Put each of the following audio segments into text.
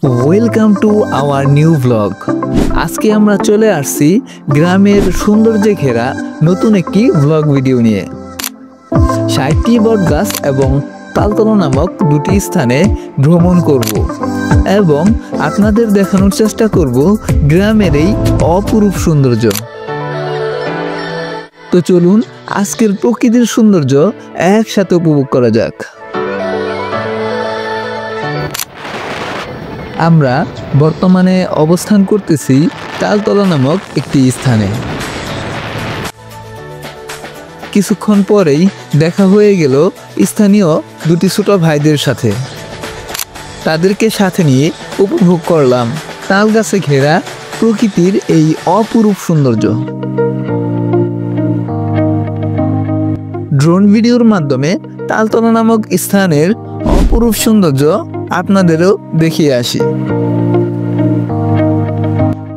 Welcome to our new blog. আজকে আমরা চলে আসছি গ্রামের সৌন্দর্যে ঘেরা নতুন একটি ব্লগ ভিডিও নিয়ে। ৬০টি বটগাছ এবং তালতলা নামক দুটি স্থানে ভ্রমণ করব এবং আপনাদের দেখানোর চেষ্টা করব গ্রামের এই অপরূপ সৌন্দর্য। তো চলুন আজকের প্রকৃতির সৌন্দর্য একসাথে উপভোগ করা যাক। আমরা বর্তমানে অবস্থান করতেছি তালতলা নামক একটি স্থানে। কিছুক্ষণ পরেই দেখা হয়ে গেল স্থানীয় দুটি ছোট ভাইদের সাথে। তাদেরকে সাথে নিয়ে উপভোগ করলাম তাল গাছে ঘেরা প্রকৃতির এই অপরূপ সৌন্দর্য। ড্রোন ভিডিওর মাধ্যমে তালতলা নামক স্থানের অপরূপ সৌন্দর্য আপনাদেরও দেখিয়ে আসি।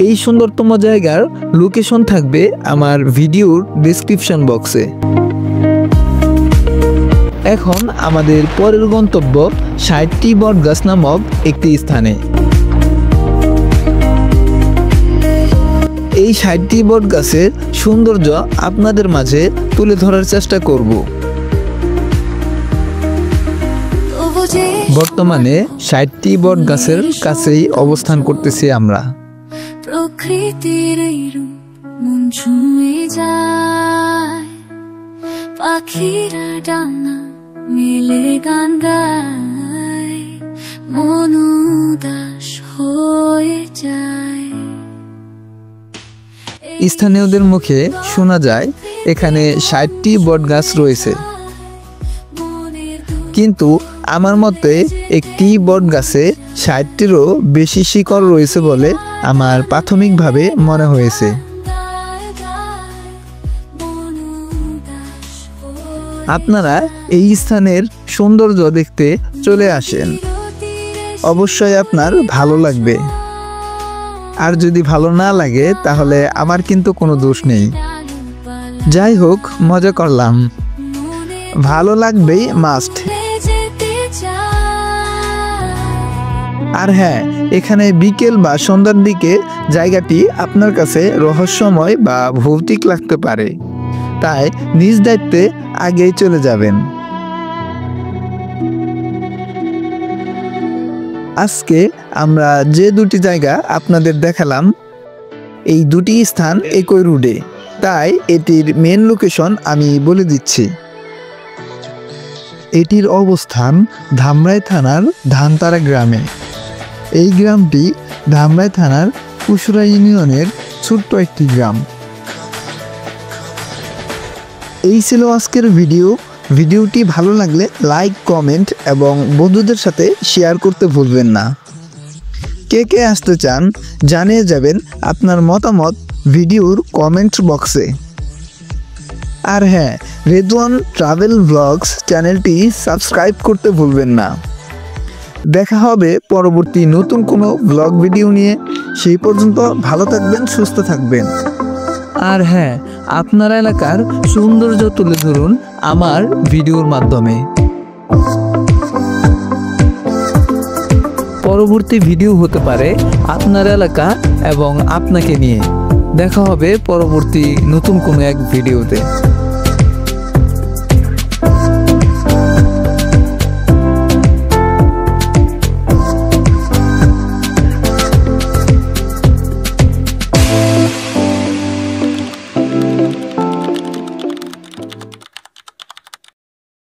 এই সুন্দরতম জায়গার লোকেশন থাকবে আমার ভিডিওর ডেসক্রিপশন বক্সে। এখন আমাদের পরের গন্তব্য ৬০টি বটগাছ নামক একটি স্থানে। এই ৬০টি বটগাছের সৌন্দর্য আপনাদের মাঝে তুলে ধরার চেষ্টা করব। বর্তমানে ৬০টি বটগাছের কাছেই অবস্থান করতেছি আমরা। প্রকৃতির মন ছুঁয়ে যায়, পাখিরা ডানা মেলে গান গায়, মন উদাস হয়ে যায়। স্থানীয়দের মুখে শোনা যায় এখানে ৬০টি বটগাছ রয়েছে, কিন্তু আমার মতে একটি বটগাছে ৬০টিরও বেশি শিকড় রয়েছে বলে আমার প্রাথমিকভাবে মনে হয়েছে। আপনারা এই স্থানের সৌন্দর্য দেখতে চলে আসেন, অবশ্যই আপনার ভালো লাগবে। আর যদি ভালো না লাগে তাহলে আমার কিন্তু কোনো দোষ নেই। যাই হোক, মজা করলাম, ভালো লাগবেই মাস্ট। আর হ্যাঁ, এখানে বিকেল বা সন্ধ্যার দিকে জায়গাটি আপনার কাছে রহস্যময় বা ভৌতিক লাগতে পারে, তাই নিজ দায়িত্বে আগেই চলে যাবেন। আজকে আমরা যে দুটি জায়গা আপনাদের দেখালাম, এই দুটি স্থান একই রোডে, তাই এটির মেন লোকেশন আমি বলে দিচ্ছি। এটির অবস্থান ধামরাই থানার ধানতারা গ্রামে। এই গ্রামটি ধামরাই থানার কুসুরা ইউনিয়নের ছোট্ট একটি গ্রাম। এই ছিল আজকের ভিডিওটি ভালো লাগলে লাইক, কমেন্ট এবং বন্ধুদের সাথে শেয়ার করতে ভুলবেন না। কে কে আসতে চান জানিয়ে যাবেন আপনার মতামত ভিডিওর কমেন্ট বক্সে। আর হ্যাঁ, রেদওয়ান ট্রাভেল ব্লগস চ্যানেলটি সাবস্ক্রাইব করতে ভুলবেন না। দেখা হবে পরবর্তী নতুন কোনো ব্লগ ভিডিও নিয়ে। সেই পর্যন্ত ভালো থাকবেন, সুস্থ থাকবেন। আর হ্যাঁ, আপনার এলাকার সৌন্দর্য তুলে ধরুন আমার ভিডিওর মাধ্যমে। পরবর্তী ভিডিও হতে পারে আপনার এলাকা এবং আপনাকে নিয়ে। দেখা হবে পরবর্তী নতুন কোনো এক ভিডিওতে।